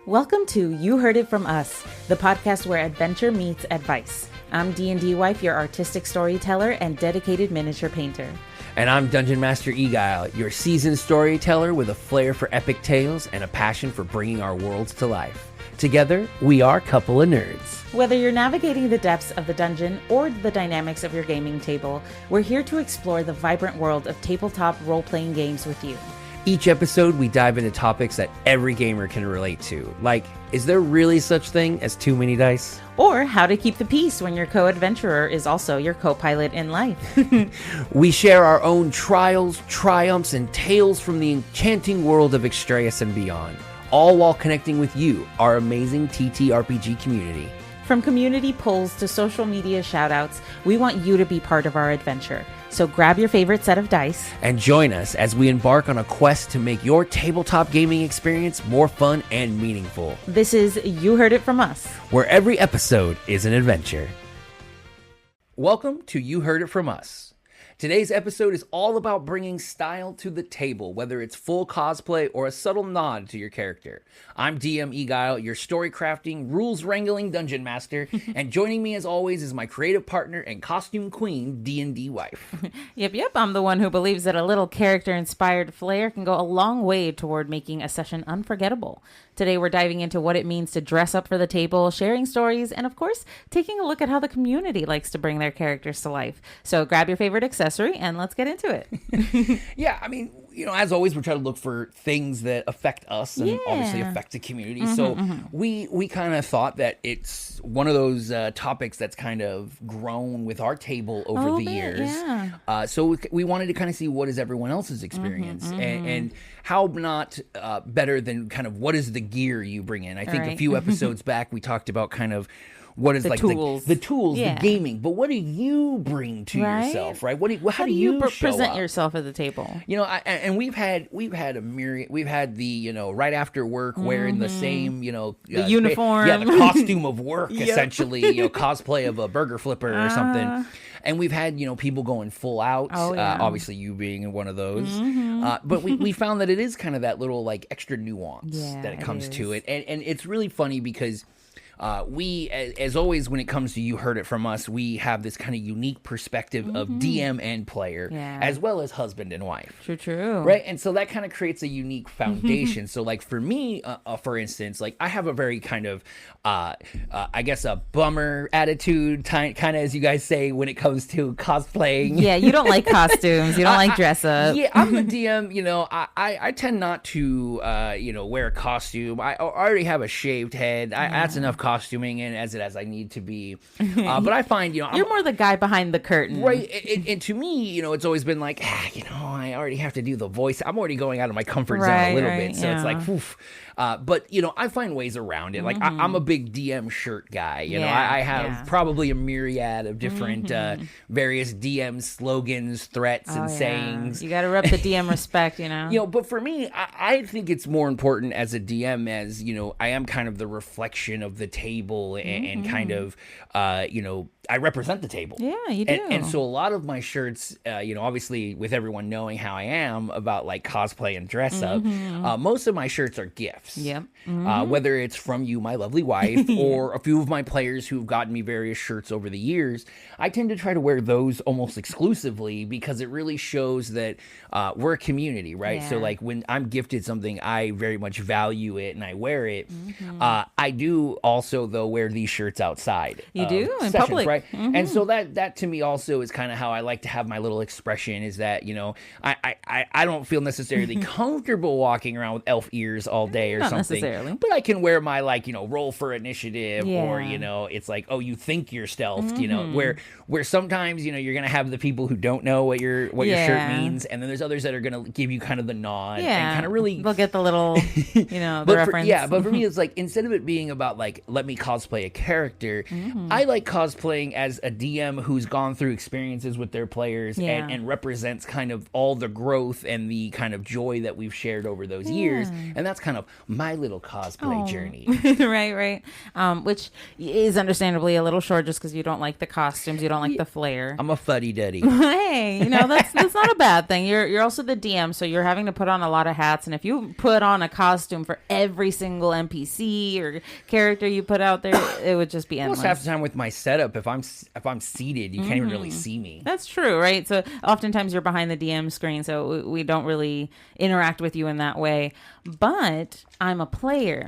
Welcome to You Heard It From Us, the podcast where adventure meets advice. I'm D&D-wife, your artistic storyteller and dedicated miniature painter. And I'm Dungeon Master Eguile, your seasoned storyteller with a flair for epic tales and a passion for bringing our worlds to life. Together, we are a couple of nerds. Whether you're navigating the depths of the dungeon or the dynamics of your gaming table, we're here to explore the vibrant world of tabletop role-playing games with you. Each episode, we dive into topics that every gamer can relate to, like, is there really such thing as too many dice? Or how to keep the peace when your co-adventurer is also your co-pilot in life. We share our own trials, triumphs, and tales from the enchanting world of Extraeus and beyond, all while connecting with you, our amazing TTRPG community. From community polls to social media shoutouts, we want you to be part of our adventure. So grab your favorite set of dice and join us as we embark on a quest to make your tabletop gaming experience more fun and meaningful. This is You Heard It From Us, where every episode is an adventure. Welcome to You Heard It From Us. Today's episode is all about bringing style to the table, whether it's full cosplay or a subtle nod to your character. I'm DM Eguile, your story crafting, rules wrangling dungeon master, and joining me as always is my creative partner and costume queen, D&D-wife. Yep, I'm the one who believes that a little character-inspired flair can go a long way toward making a session unforgettable. Today we're diving into what it means to dress up for the table, sharing stories, and of course, taking a look at how the community likes to bring their characters to life. So grab your favorite accessory and let's get into it. Yeah, I mean, you know, as always, we're trying to look for things that affect us and obviously affect the community. We kind of thought that it's one of those topics that's kind of grown with our table over the years. Yeah. So we wanted to kind of see what is everyone else's experience and how not better than kind of what is the gear you bring in. I think a few episodes back we talked about kind of what is the tools, the gaming, but what do you bring to yourself, right? How do you present yourself at the table? You know, and we've had a myriad. We've had the, you know, right after work wearing the same, you know, the uniform, the costume of work, essentially, you know, cosplay of a burger flipper or something. And we've had, you know, people going full out. Obviously, you being one of those. But we found that it is kind of that little like extra nuance that it comes to it, and it's really funny because. We, as always, when it comes to You Heard It From Us, we have this kind of unique perspective of DM and player, as well as husband and wife. True. Right? And so that kind of creates a unique foundation. So, like, for me, for instance, like, I have a very kind of, I guess, a bummer attitude, kind of, as you guys say, when it comes to cosplaying. Yeah, you don't like costumes. You don't like dress up. Yeah, I'm the DM, you know, I tend not to, you know, wear a costume. I already have a shaved head. That's enough costuming in as I need to be, but I find, you know, you're more the guy behind the curtain, right? And to me, you know, it's always been like, you know, I already have to do the voice. I'm already going out of my comfort zone a little bit, so it's like, oof. But you know, I find ways around it. Like I'm a big DM shirt guy. You know, I have probably a myriad of different various DM slogans, threats, and sayings. You got to rep the DM respect, you know. You know, but for me, I think it's more important as a DM, as you know, I am kind of the reflection of the table and kind of, you know, I represent the table. Yeah, you do. And so a lot of my shirts, you know, obviously with everyone knowing how I am about like cosplay and dress up, most of my shirts are gifts. Yep. Whether it's from you, my lovely wife, or a few of my players who've gotten me various shirts over the years, I tend to try to wear those almost exclusively because it really shows that we're a community, right? Yeah. So like when I'm gifted something, I very much value it and I wear it. I do also, though, wear these shirts outside. You do? In sessions, public. Right? And so that to me also is kind of how I like to have my little expression, is that, you know, I don't feel necessarily comfortable walking around with elf ears all day or Not something. necessarily. But I can wear my, like, you know, roll for initiative or, you know, it's like, oh, you think you're stealthed, you know, where sometimes, you know, you're going to have the people who don't know what your shirt means. And then there's others that are going to give you kind of the nod and kind of really. They'll get the little, you know, the reference. But for me, it's like, instead of it being about like, let me cosplay a character, I like cosplaying cosplaying as a DM who's gone through experiences with their players and represents kind of all the growth and the kind of joy that we've shared over those years. And that's kind of my little cosplay journey. Right. Which is understandably a little short just because you don't like the costumes, you don't like the flair. I'm a fuddy-duddy. Hey, that's not a bad thing. You're also the DM, so you're having to put on a lot of hats. And if you put on a costume for every single NPC or character you put out there, it would just be endless. Almost half the time with my setup, if I'm seated, you can't even really see me. That's true, right? So oftentimes you're behind the DM screen, so we don't really interact with you in that way. But I'm a player.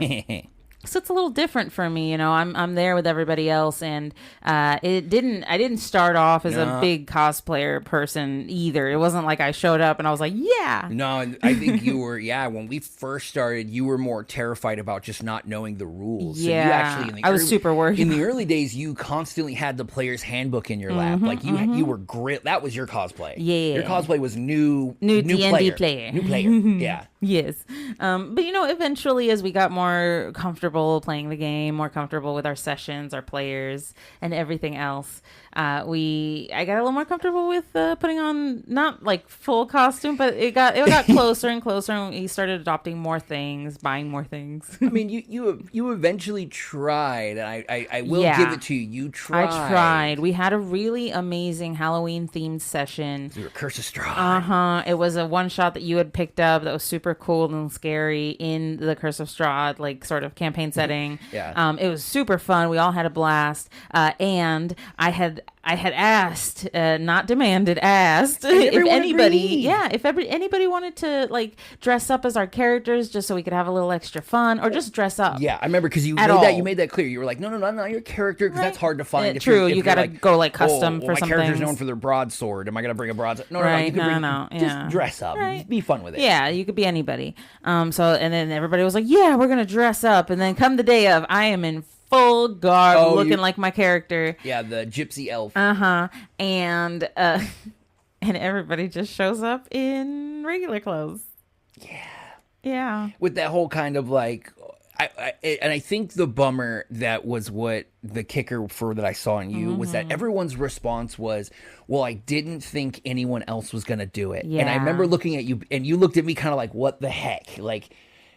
So it's a little different for me, I'm there with everybody else, and I didn't start off as a big cosplayer person either. It wasn't like I showed up and I was like, yeah. No, I think you were, when we first started, you were more terrified about just not knowing the rules. Yeah, so you actually, I was super worried. In the early days, you constantly had the player's handbook in your lap. Like you were grit. That was your cosplay. Yeah. Your cosplay was new D&D player. New player. Yeah. Yes. But eventually as we got more comfortable playing the game, more comfortable with our sessions, our players, and everything else, I got a little more comfortable with putting on not like full costume, but it got closer and closer, and we started adopting more things, buying more things. I mean, you eventually tried, and I will give it to you. You tried. I tried. We had a really amazing Halloween themed session. You were Curse of Strahd. It was a one shot that you had picked up that was super cool and scary in the Curse of Strahd, like sort of campaign setting. Yeah. It was super fun. We all had a blast. And I had asked, not demanded, asked if anybody, if anybody wanted to like dress up as our characters just so we could have a little extra fun, or just dress up. Yeah, I remember because you made that clear. You were like, no, I'm not your character, because that's hard to find. True, you got to go like custom for my something. My character's known for their broadsword. Am I going to bring a broadsword? No, you can just dress up. Right. Be fun with it. Yeah, you could be anybody. And then everybody was like, yeah, we're going to dress up. And then come the day of, I am in full garb, looking like my character. Yeah, the gypsy elf. And everybody just shows up in regular clothes. Yeah. With that whole kind of like, I think the bummer that was what the kicker for that I saw in you was that everyone's response was, well, I didn't think anyone else was going to do it. Yeah. And I remember looking at you, and you looked at me kind of like, what the heck? Like,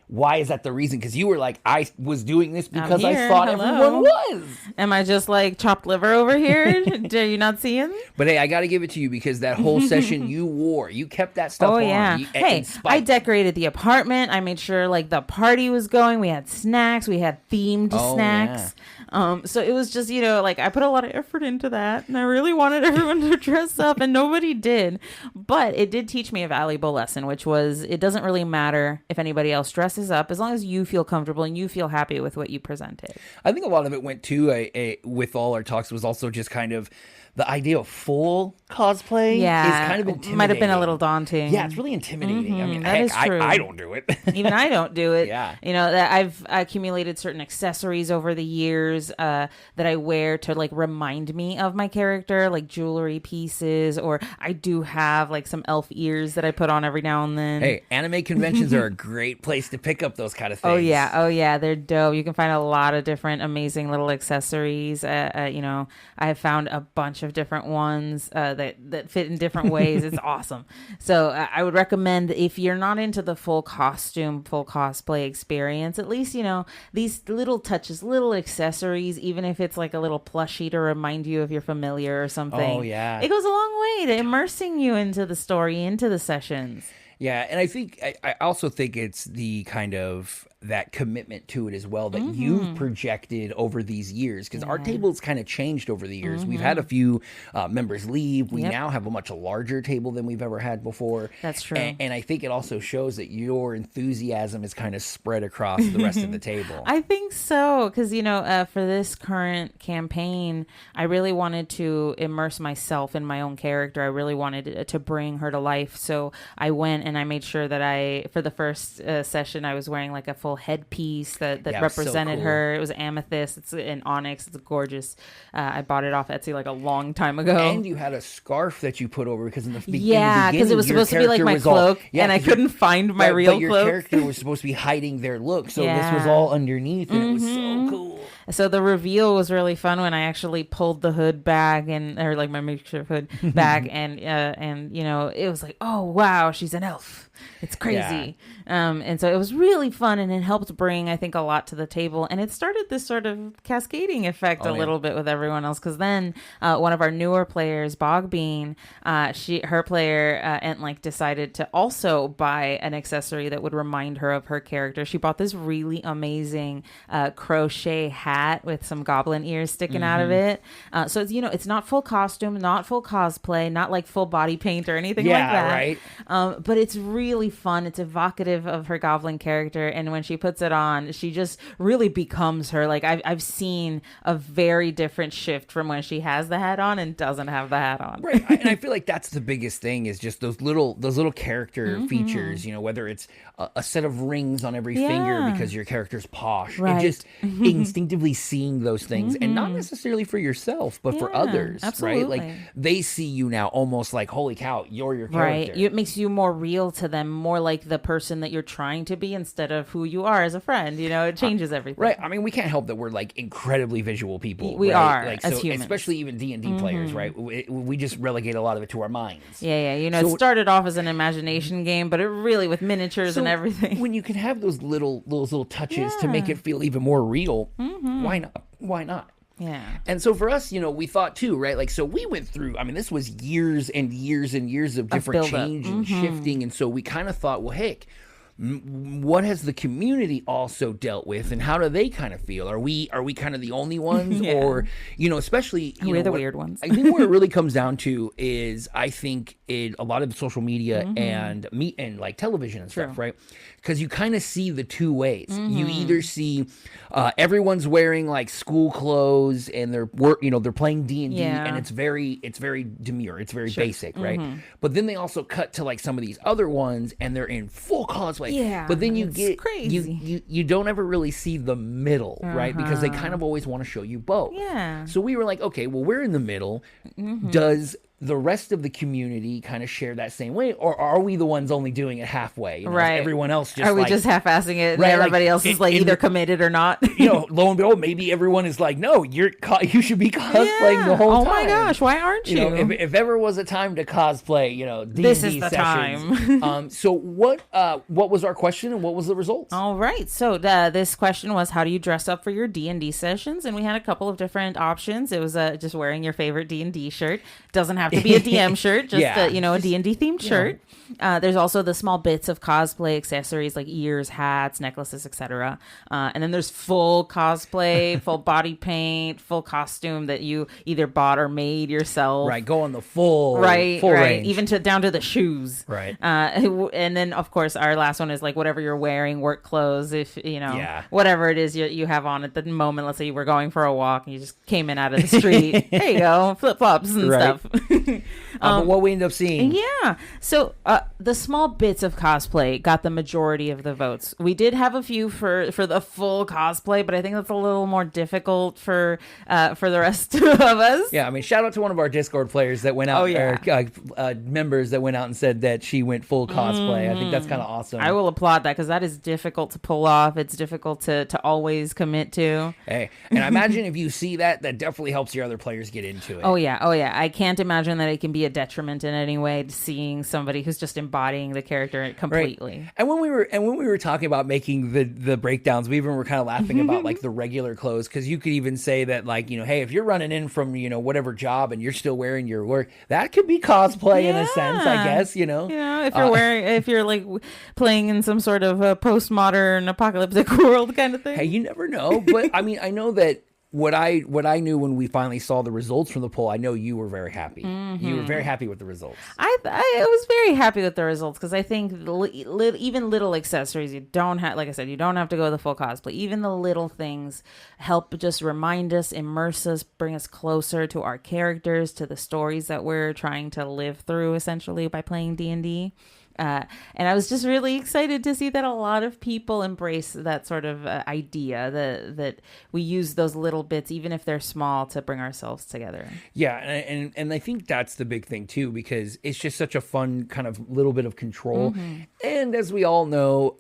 why is that the reason? Because you were like, I was doing this because I thought everyone was. Am I just like chopped liver over here? Do you not see him? But hey, I got to give it to you, because that whole session you kept that stuff on. Yeah. Hey, I decorated the apartment. I made sure like the party was going. We had snacks. We had themed snacks. Yeah. So it was just, like I put a lot of effort into that, and I really wanted everyone to dress up, and nobody did. But it did teach me a valuable lesson, which was it doesn't really matter if anybody else dresses up as long as you feel comfortable and you feel happy with what you presented. I think a lot of it went to with all our talks was also just kind of the idea of full cosplay is kind of intimidating. Might have been a little daunting. Yeah, it's really intimidating. I mean, that is true. I don't do it. Even I don't do it. Yeah. That I've accumulated certain accessories over the years that I wear to like remind me of my character, like jewelry pieces, or I do have like some elf ears that I put on every now and then. Hey, anime conventions are a great place to pick up those kind of things. Oh yeah, they're dope. You can find a lot of different amazing little accessories. I have found a bunch of different ones that fit in different ways. It's awesome. So I would recommend, if you're not into the full costume, full cosplay experience, at least these little touches, little accessories, even if it's like a little plushie to remind you of your familiar or something. Oh yeah, it goes a long way to immersing you into the story, into the sessions. Yeah, and I also think it's the kind of that commitment to it as well that you've projected over these years, because our table's kind of changed over the years. We've had a few members leave. We now have a much larger table than we've ever had before. That's true. And I think it also shows that your enthusiasm is kind of spread across the rest of the table. I think so, because, for this current campaign, I really wanted to immerse myself in my own character. I really wanted to bring her to life. So I went and I made sure that for the first session, I was wearing like a full headpiece that represented her. It was amethyst. It's an onyx. It's gorgeous. I bought it off Etsy like a long time ago. And you had a scarf that you put over, because in the beginning, because it was supposed to be like my cloak, and I couldn't find my real cloak. But your character was supposed to be hiding their look, so this was all underneath, and it was so cool. So the reveal was really fun when I actually pulled the hood back or like my makeshift hood back, and you know, it was like, oh wow, she's an elf. It's crazy. And so it was really fun, and it helped bring, I think, a lot to the table. And it started this sort of cascading effect a little bit with everyone else, because then one of our newer players, Bogbean, her player Entlik decided to also buy an accessory that would remind her of her character. She bought this really amazing crochet hat with some goblin ears sticking out of it. So it's, you know, it's not full costume, not full cosplay, not like full body paint or anything like that. Right. But it's really fun. It's evocative of her goblin character, and when she puts it on, she just really becomes her. Like I've seen a very different shift from when she has the hat on and doesn't have the hat on. Right. And I feel like that's the biggest thing, is just those little character features, you know, whether it's a set of rings on every finger because your character's posh, and just instinctively seeing those things, and not necessarily for yourself, but for others, absolutely. right? Like they see you now almost like, holy cow, you're your character. Right. It makes you more real to them, more like the person that you're trying to be instead of who you are as a friend. You know, it changes everything. Right. I mean, we can't help that we're like incredibly visual people. We are, like, as so, humans. especially even D&D players, right? We just relegate a lot of it to our minds. Yeah. You know, it started off as an imagination game, but it really with miniatures and everything. When you can have those little touches to make it feel even more real, why not? Why not? Yeah. And so for us, you know, we thought too, right? Like, so we went through, I mean, this was years and years and years of different change and shifting. And so we kind of thought, well, heck, what has the community also dealt with, and how do they kind of feel? Are we kind of the only ones, or, you know, especially we're the weird ones? I think what it really comes down to is, I think a lot of social media and like television and stuff, right? Because you kind of see the two ways. You either see everyone's wearing like school clothes and they're playing D&D, and it's very demure, it's very basic, right? But then they also cut to like some of these other ones and they're in full cosplay. Yeah, but then you get crazy. You don't ever really see the middle, right? Because they kind of always want to show you both. Yeah. So we were like, okay, well, we're in the middle. Does the rest of the community kind of share that same way, or are we the ones only doing it halfway? You know, right. Everyone else just are we just half-assing it, and everybody else is like either committed or not? You know, lo and behold, maybe everyone is like, no, you should be cosplaying the whole time. Oh my gosh, why aren't you? You know, if ever was a time to cosplay, you know, D&D this is the sessions. time. So what was our question, and what was the results? All right. So this question was, how do you dress up for your D&D sessions? And we had a couple of different options. It was just wearing your favorite D&D shirt. Doesn't have to be a DM shirt. Just a D&D themed shirt. There's also the small bits of cosplay accessories like ears, hats, necklaces, etc. And then there's full cosplay, full body paint, full costume that you either bought or made yourself. Right, go on the full range. Even down to the shoes. Right. And then of course our last one is like whatever you're wearing, work clothes. If you know whatever it is you have on at the moment. Let's say you were going for a walk and you just came in out of the street. There you go, flip flops and stuff. But what we end up seeing. Yeah. So the small bits of cosplay got the majority of the votes. We did have a few for the full cosplay, but I think that's a little more difficult for the rest of us. Yeah, I mean, shout out to one of our Discord players that went out, members that went out and said that she went full cosplay. I think that's kind of awesome. I will applaud that, because that is difficult to pull off. It's difficult to always commit to. Hey, and I imagine if you see that definitely helps your other players get into it. Oh yeah. I can't imagine that it can be a detriment in any way to seeing somebody who's just embodying the character completely. Right. And when we were talking about making the breakdowns, we even were kind of laughing about like the regular clothes, because you could even say that, like, you know, hey, if you're running in from, you know, whatever job and you're still wearing your work, that could be cosplay in a sense, I guess, you know. Yeah, if you're like playing in some sort of a postmodern apocalyptic world kind of thing. Hey, you never know. But I mean, I know that what I knew when we finally saw the results from the poll, I know you were very happy. You were very happy with the results. I was very happy with the results, because I think even little accessories, you don't have, like I said, you don't have to go the full cosplay. Even the little things help just remind us, immerse us, bring us closer to our characters, to the stories that we're trying to live through, essentially, by playing D&D. And I was just really excited to see that a lot of people embrace that sort of idea that we use those little bits, even if they're small, to bring ourselves together. Yeah, and I think that's the big thing too, because it's just such a fun kind of little bit of control. And as we all know,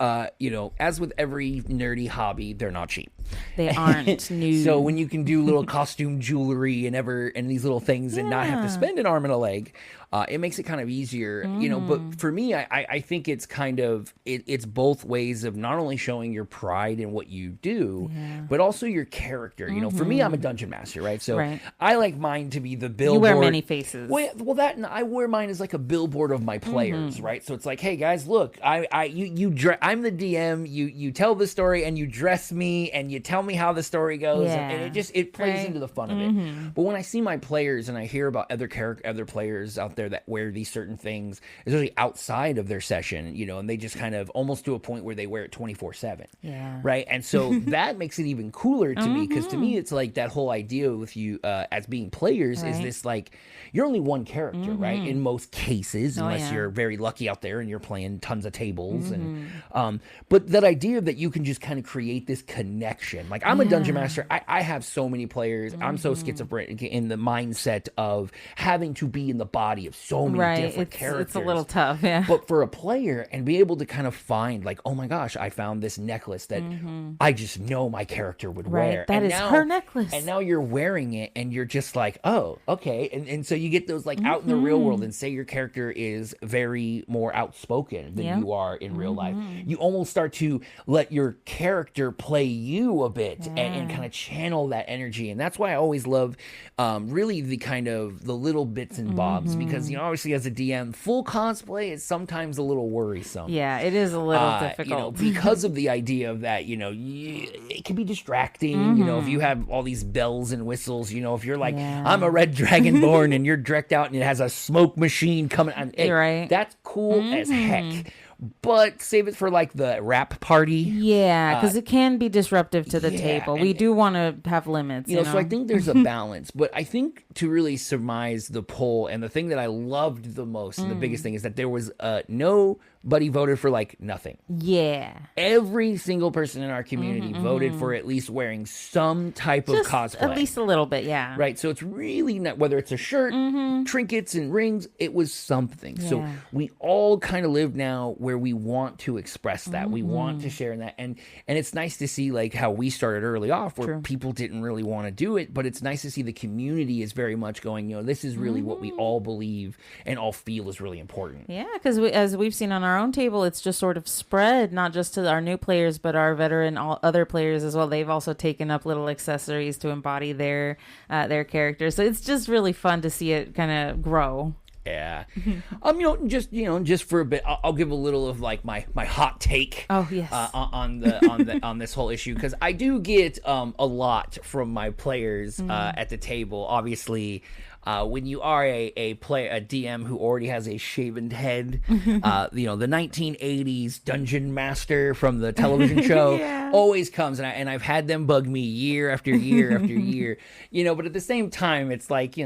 as with every nerdy hobby, they're not cheap. They aren't new. So when you can do little costume jewelry and these little things and not have to spend an arm and a leg, it makes it kind of easier, but for me, I think it's kind of, it's both ways of not only showing your pride in what you do, but also your character. For me, I'm a dungeon master, right? So I like mine to be the billboard. You wear many faces. Well, that, and I wear mine as like a billboard of my players, right? So it's like, hey guys, look, I'm the DM, you tell the story and you dress me and you tell me how the story goes, and it plays into the fun of it. But when I see my players and I hear about other players out there that wear these certain things, especially outside of their session, and they just kind of almost to a point where they wear it 24/7. Yeah. Right. And so that makes it even cooler to me, because to me, it's like that whole idea with you as being players is this, like, you're only one character, right? In most cases, unless you're very lucky out there and you're playing tons of tables. But that idea that you can just kind of create this connection. Like, I'm a dungeon master. I have so many players. I'm so schizophrenic in the mindset of having to be in the body of so many different characters. It's a little tough, yeah. But for a player, and be able to kind of find, like, oh my gosh, I found this necklace that I just know my character would wear. That is her necklace. And now you're wearing it, and you're just like, oh, okay. And so you get those, like, out in the real world, and say your character is very more outspoken than you are in real life. You almost start to let your character play you a bit and kind of channel that energy. And that's why I always love really the kind of the little bits and bobs, because, obviously as a DM, full cosplay is sometimes a little worrisome. Yeah, it is a little difficult. Because of the idea of that, it can be distracting, if you have all these bells and whistles, if you're like, I'm a red dragonborn and you're decked out and it has a smoke machine coming on. That's cool as heck. But save it for, like, the rap party. Yeah, because it can be disruptive to the table. We do want to have limits. So I think there's a balance. But I think to really surmise the poll, and the thing that I loved the most, and the biggest thing, is that there was nobody voted for, like, nothing. Yeah. Every single person in our community voted for at least wearing some type of cosplay. At least a little bit, yeah. Right, so it's really not, whether it's a shirt, trinkets, and rings, it was something. So we all kind of live now where we want to express that. We want to share in that. And it's nice to see, like, how we started early off, where people didn't really want to do it, but it's nice to see the community is very much going, this is really what we all believe and all feel is really important. Yeah, because as we've seen on our own table, it's just sort of spread, not just to our new players, but our veteran, all other players as well. They've also taken up little accessories to embody their characters. So it's just really fun to see it kind of grow. Yeah. Just for a bit, I'll give a little of, like, my hot take. Oh yes. On this whole issue, because I do get a lot from my players at the table. Obviously, when you are a DM who already has a shaven head, the 1980s dungeon master from the television show always comes, and I've had them bug me year after year after year. But at the same time, it's like,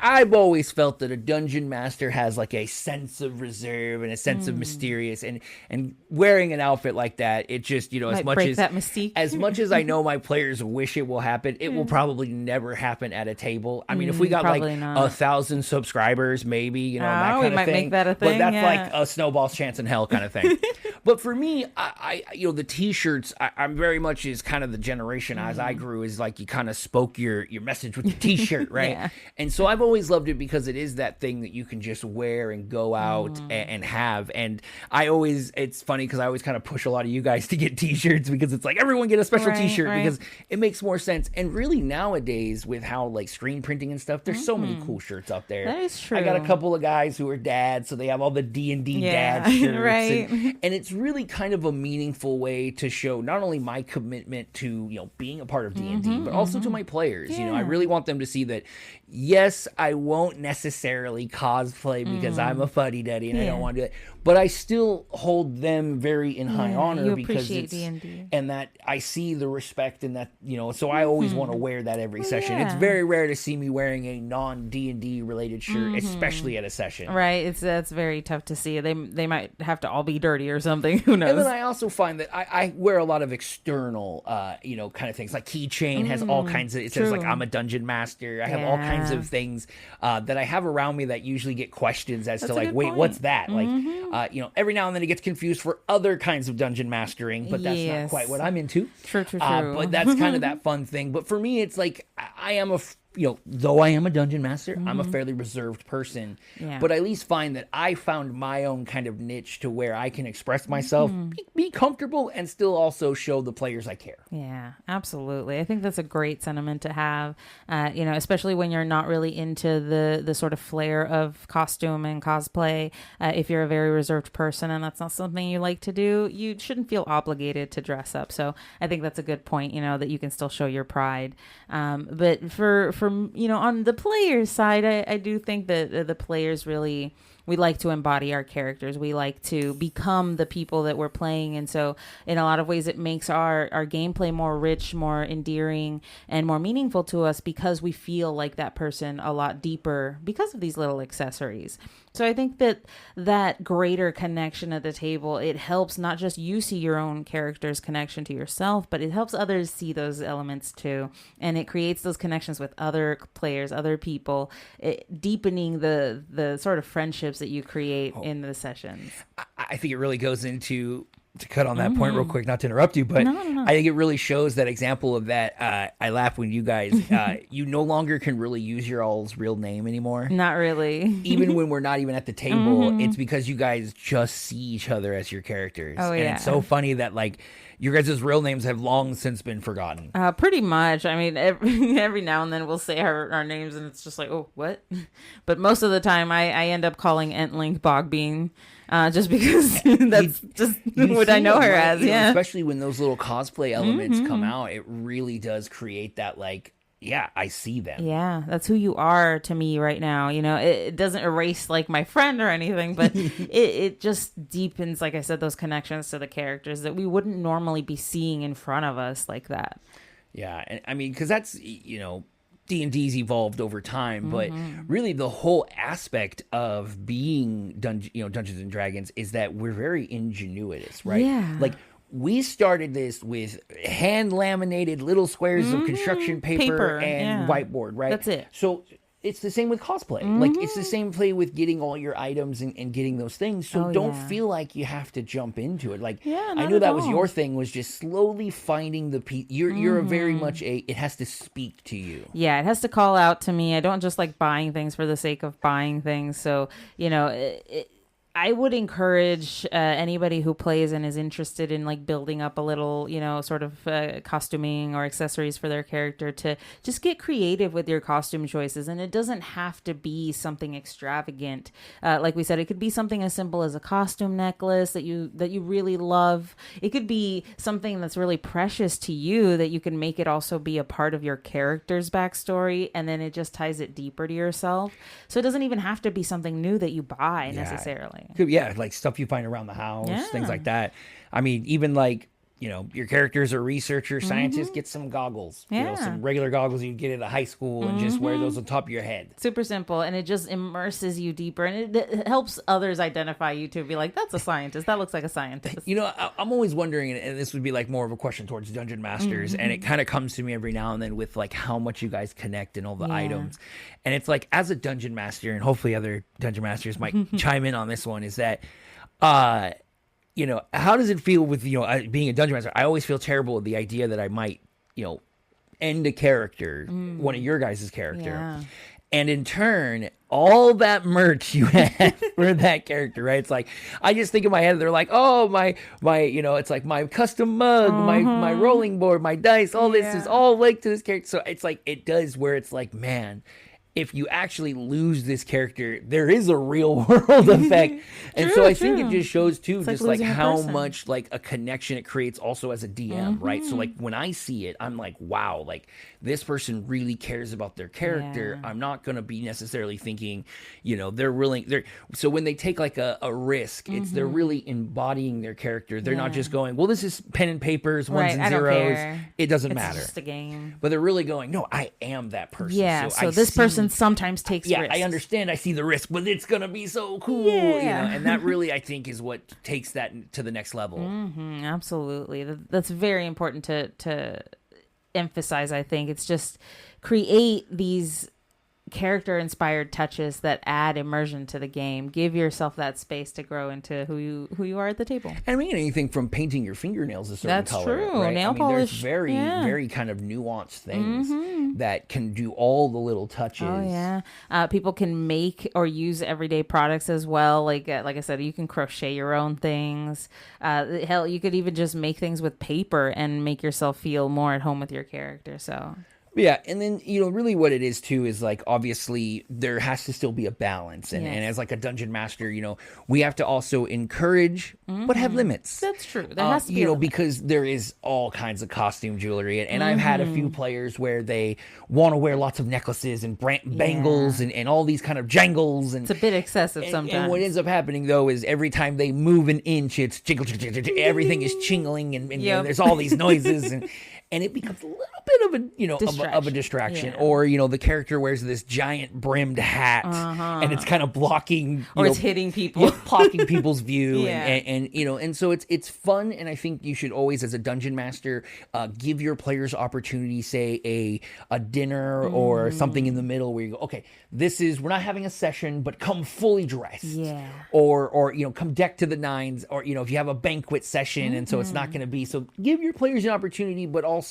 I've always felt that a dungeon master has, like, a sense of reserve and a sense of mysterious, and wearing an outfit like that, it just, as much as that mystique. As much as I know my players wish it will happen, it will probably never happen at a table. I mean, if we got like 1,000 subscribers, maybe, that kind of might thing. Make that a thing. But that's like a snowball's chance in hell kind of thing. But for me, I the t-shirts, I'm very much is kind of the generation as I grew, is like you kind of spoke your message with the t-shirt, right? And so I've always loved it because it is that thing that you can just wear and go out and have. And it's funny because I always kind of push a lot of you guys to get t-shirts, because it's like, everyone get a special t-shirt because it makes more sense. And really nowadays, with how, like, screen printing and stuff, there's so many cool shirts out there. That is true. I got a couple of guys who are dads, so they have all the D&D dad shirts. And it's really kind of a meaningful way to show not only my commitment to, being a part of D&D, but also to my players. I really want them to see that, yes, I won't necessarily cosplay because I'm a fuddy-duddy and I don't want to do it. but I still hold them very in high honor you because appreciate it's D&D. and that I see the respect and that, you know, so I always want to wear that every session. yeah. It's very rare to see me wearing a non D&D related shirt, especially at a session. Right, that's very tough to see. They might have to all be dirty or something. Who knows? And then I also find that I wear a lot of external, you know, kind of things. Like keychain has all kinds of. It says like I'm a dungeon master. I have all kinds of things that I have around me that usually get questions as to like, wait, point. what's that? Like, you know, every now and then it gets confused for other kinds of dungeon mastering, but that's not quite what I'm into. True. But that's kind of that fun thing. But for me, it's like I am you know, though I am a dungeon master, I'm a fairly reserved person. Yeah. But I at least find that I found my own kind of niche to where I can express myself, be comfortable, and still also show the players I care. Yeah, absolutely. I think that's a great sentiment to have, you know, especially when you're not really into the sort of flair of costume and cosplay. If you're a very reserved person and that's not something you like to do, you shouldn't feel obligated to dress up. So I think that's a good point, you know, that you can still show your pride. But for you know, on the player's side, I do think that the players really, we like to embody our characters. We like to become the people that we're playing. And so in a lot of ways, it makes our gameplay more rich, more endearing, and more meaningful to us because we feel like that person a lot deeper because of these little accessories. So I think that greater connection at the table, it helps not just you see your own character's connection to yourself, but it helps others see those elements too. And it creates those connections with other players, other people, deepening the sort of friendships that you create in the sessions. I think it really goes into, to cut on that point real quick, not to interrupt you, but no. I think it really shows that example of that. I laugh when you guys, you no longer can really use your all's real name anymore. Not really. Even when we're not even at the table, it's because you guys just see each other as your characters. Oh, and it's so funny that like your guys' real names have long since been forgotten. Pretty much. I mean, every now and then we'll say our names and it's just like, oh, what? But most of the time I end up calling Entlink Bogbean. Just because that's just what I know her as, yeah. Especially when those little cosplay elements come out, it really does create that, like, yeah, I see them. Yeah, that's who you are to me right now. You know, it doesn't erase, like, my friend or anything, but it just deepens, like I said, those connections to the characters that we wouldn't normally be seeing in front of us like that. Yeah, and I mean, because that's, you know, D&D's evolved over time, but really the whole aspect of being Dungeons and Dragons is that we're very ingenuitous, right? Yeah. Like we started this with hand laminated little squares of construction paper and whiteboard, right? That's it. So it's the same with cosplay. Like it's the same play with getting all your items and getting those things. So don't feel like you have to jump into it. Like I know that was your thing, was just slowly finding the piece. You're a very much it has to speak to you. Yeah, it has to call out to me. I don't just like buying things for the sake of buying things. So, you know, I would encourage anybody who plays and is interested in like building up a little, you know, sort of costuming or accessories for their character to just get creative with your costume choices. And it doesn't have to be something extravagant. Like we said, it could be something as simple as a costume necklace that you really love. It could be something that's really precious to you that you can make it also be a part of your character's backstory. And then it just ties it deeper to yourself. So it doesn't even have to be something new that you buy necessarily. Yeah, like stuff you find around the house, things like that. I mean, even like, you know, your characters are researchers, scientists, get some goggles. You know, some regular goggles you get at a high school and just wear those on top of your head. Super simple, and it just immerses you deeper, and it helps others identify you to be like, that's a scientist. That looks like a scientist. You know, I'm always wondering, and this would be like more of a question towards Dungeon Masters, and it kind of comes to me every now and then with like how much you guys connect and all the items. And it's like, as a Dungeon Master, and hopefully other Dungeon Masters might chime in on this one, is that you know, how does it feel with, you know, being a Dungeon Master? I always feel terrible with the idea that I might, you know, end a character, one of your guys' character. Yeah. And in turn, all that merch you have for that character, right? It's like, I just think in my head, they're like, oh, my, you know, it's like my custom mug, my rolling board, my dice, all this is all linked to this character. So it's like, it does where it's like, man, if you actually lose this character, there is a real world effect. And so I think it just shows too, it's just like how much like a connection it creates also as a DM, right? So like when I see it, I'm like, wow, like this person really cares about their character. I'm not going to be necessarily thinking, you know, so when they take like a risk, they're really embodying their character. They're not just going, well, this is pen and papers, ones and zeros. It doesn't matter. It's just a game. But they're really going, no, I am that person. Yeah. So this person sometimes takes risks. I understand. I see the risk, but it's gonna be so cool. You know? And that really, I think, is what takes that to the next level. Absolutely, that's very important to emphasize. I think it's just create these character inspired touches that add immersion to the game. Give yourself that space to grow into who you are at the table. I mean, anything from painting your fingernails a certain color. That's true. Right? Nail polish. There's very kind of nuanced things that can do all the little touches. Oh yeah. People can make or use everyday products as well. Like I said, you can crochet your own things. Hell, you could even just make things with paper and make yourself feel more at home with your character. So. Yeah, and then, you know, really what it is, too, is, like, obviously, there has to still be a balance. And as, like, a dungeon master, you know, we have to also encourage, but have limits. That's true. There has to be you know, because there is all kinds of costume jewelry. And I've had a few players where they want to wear lots of necklaces and bangles and all these kind of jangles. And it's a bit excessive sometimes. And what ends up happening, though, is every time they move an inch, it's jingle, everything is chingling, and you know, there's all these noises. And it becomes a little bit of a, you know, of a distraction. Or, you know, the character wears this giant brimmed hat and it's kind of blocking, or it's hitting people, blocking people's view. And, you know, and so it's fun. And I think you should always, as a dungeon master, give your players opportunity, say a dinner or something in the middle where you go, okay, we're not having a session, but come fully dressed. Yeah. Or, you know, come decked to the nines, or, you know, if you have a banquet session and so it's not going to be, so give your players an opportunity, but also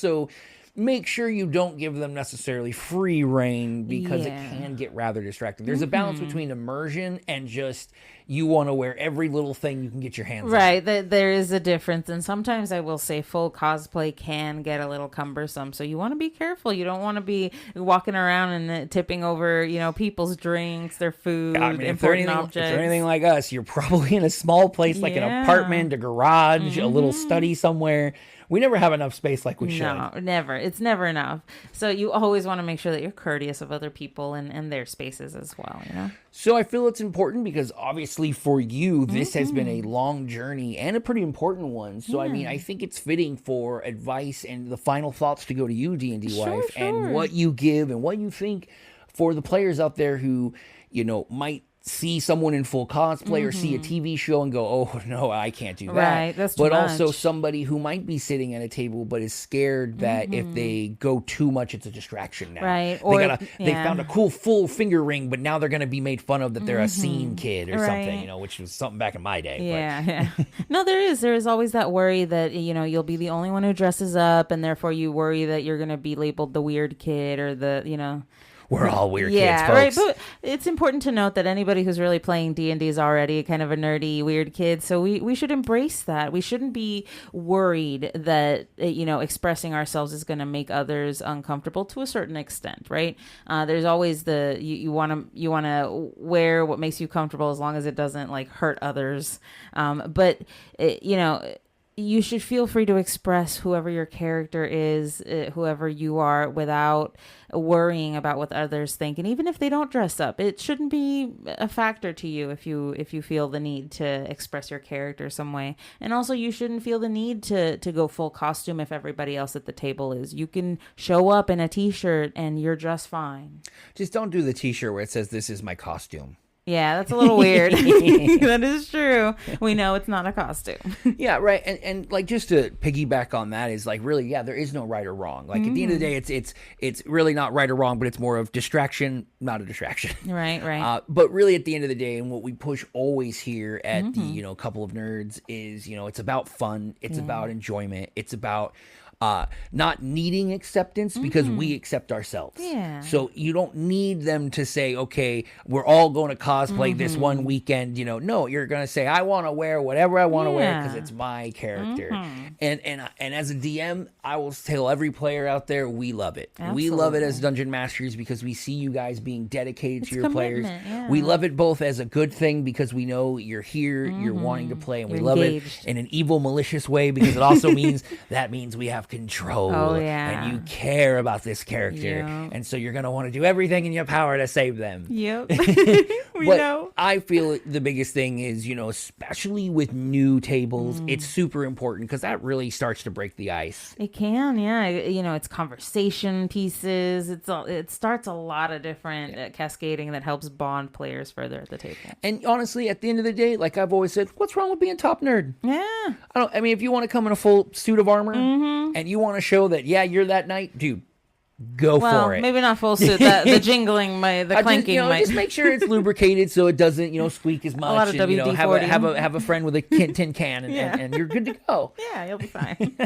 make sure you don't give them necessarily free reign, because it can get rather distracting. There's a balance between immersion and just you want to wear every little thing you can get your hands on. Right. There is a difference. And sometimes I will say full cosplay can get a little cumbersome. So you want to be careful. You don't want to be walking around and tipping over, you know, people's drinks, their food, important objects. If they're anything like us, you're probably in a small place like an apartment, a garage, a little study somewhere. We never have enough space like we should. No, never. It's never enough. So you always want to make sure that you're courteous of other people and their spaces as well, you know? So I feel it's important because obviously for you, this has been a long journey and a pretty important one. So, I mean, I think it's fitting for advice and the final thoughts to go to you, D&D-wife, and what you give and what you think for the players out there who, you know, might see someone in full cosplay or see a TV show and go, oh, no, I can't do that. Right, that's too much. But also somebody who might be sitting at a table but is scared that if they go too much, it's a distraction now. Right. Or they found a cool full finger ring, but now they're going to be made fun of that they're a scene kid or something, you know, which was something back in my day. Yeah. No, there is always that worry that, you know, you'll be the only one who dresses up, and therefore you worry that you're going to be labeled the weird kid or the, you know. We're all weird kids, folks. Right. But it's important to note that anybody who's really playing D&D is already kind of a nerdy, weird kid. So we should embrace that. We shouldn't be worried that, you know, expressing ourselves is going to make others uncomfortable to a certain extent, right? There's always you want to wear what makes you comfortable as long as it doesn't like hurt others. But you know, you should feel free to express whoever your character is, whoever you are, without worrying about what others think. And even if they don't dress up, it shouldn't be a factor to you if you feel the need to express your character some way. And also, you shouldn't feel the need to go full costume if everybody else at the table is. You can show up in a t-shirt and you're just fine. Just don't do the t-shirt where it says, "This is my costume." Yeah, that's a little weird. That is true. We know it's not a costume. Yeah, right. And like, just to piggyback on that is like, really, yeah, there is no right or wrong. Like at the end of the day, it's really not right or wrong, but it's more of distraction, not a distraction. Right. But really at the end of the day, and what we push always here at the, you know, Couple of Nerds is, you know, it's about fun. It's about enjoyment. It's about not needing acceptance because we accept ourselves. Yeah. So you don't need them to say, okay, we're all going to cosplay this one weekend. No, you're going to say, I want to wear whatever I want to wear because it's my character. And as a DM, I will tell every player out there, we love it. Absolutely. We love it as Dungeon Masters because we see you guys being dedicated to your players. Yeah. We love it both as a good thing because we know you're here, you're wanting to play, and we love it in an evil, malicious way because it also means we have control. Oh, yeah. And you care about this character. And so you're going to want to do everything in your power to save them. Yep. We but know. I feel the biggest thing is, especially with new tables, it's super important because that really starts to break the ice. It can, yeah. It's conversation pieces. It starts a lot of different cascading that helps bond players further at the table. And honestly, at the end of the day, like I've always said, what's wrong with being top nerd? Yeah. I mean, if you want to come in a full suit of armor and you want to show that, you're that knight, dude, go for it. Maybe not full suit. The jingling, the clanking just make sure it's lubricated so it doesn't, squeak as much. A lot of WD-40. Have a friend with a tin can and you're good to go. Yeah, you'll be fine.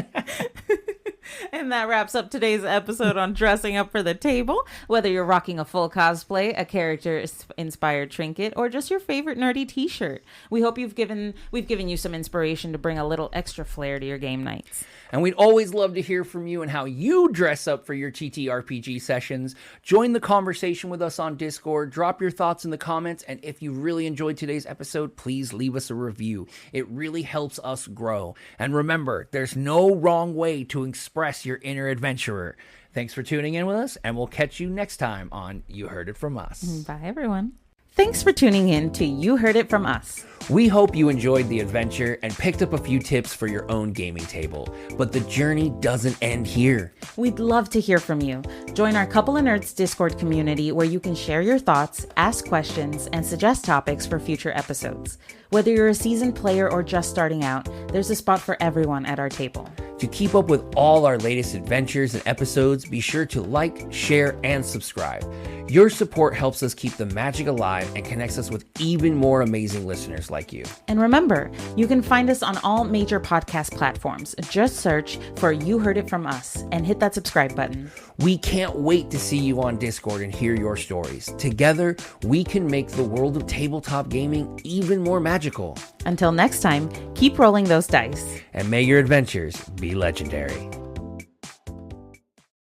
And that wraps up today's episode on dressing up for the table. Whether you're rocking a full cosplay, a character-inspired trinket, or just your favorite nerdy t-shirt, we hope we've given you some inspiration to bring a little extra flair to your game nights. And we'd always love to hear from you and how you dress up for your TTRPG sessions. Join the conversation with us on Discord. Drop your thoughts in the comments. And if you really enjoyed today's episode, please leave us a review. It really helps us grow. And remember, there's no wrong way to express your inner adventurer. Thanks for tuning in with us, and we'll catch you next time on You Heard It From Us. Bye, everyone. Thanks for tuning in to You Heard It From Us. We hope you enjoyed the adventure and picked up a few tips for your own gaming table. But the journey doesn't end here. We'd love to hear from you. Join our Couple of Nerds Discord community where you can share your thoughts, ask questions, and suggest topics for future episodes. Whether you're a seasoned player or just starting out, there's a spot for everyone at our table. To keep up with all our latest adventures and episodes, be sure to like, share, and subscribe. Your support helps us keep the magic alive and connects us with even more amazing listeners like you. And remember, you can find us on all major podcast platforms. Just search for You Heard It From Us and hit that subscribe button. We can't wait to see you on Discord and hear your stories. Together, we can make the world of tabletop gaming even more magical. Until next time, keep rolling those dice. And may your adventures be legendary.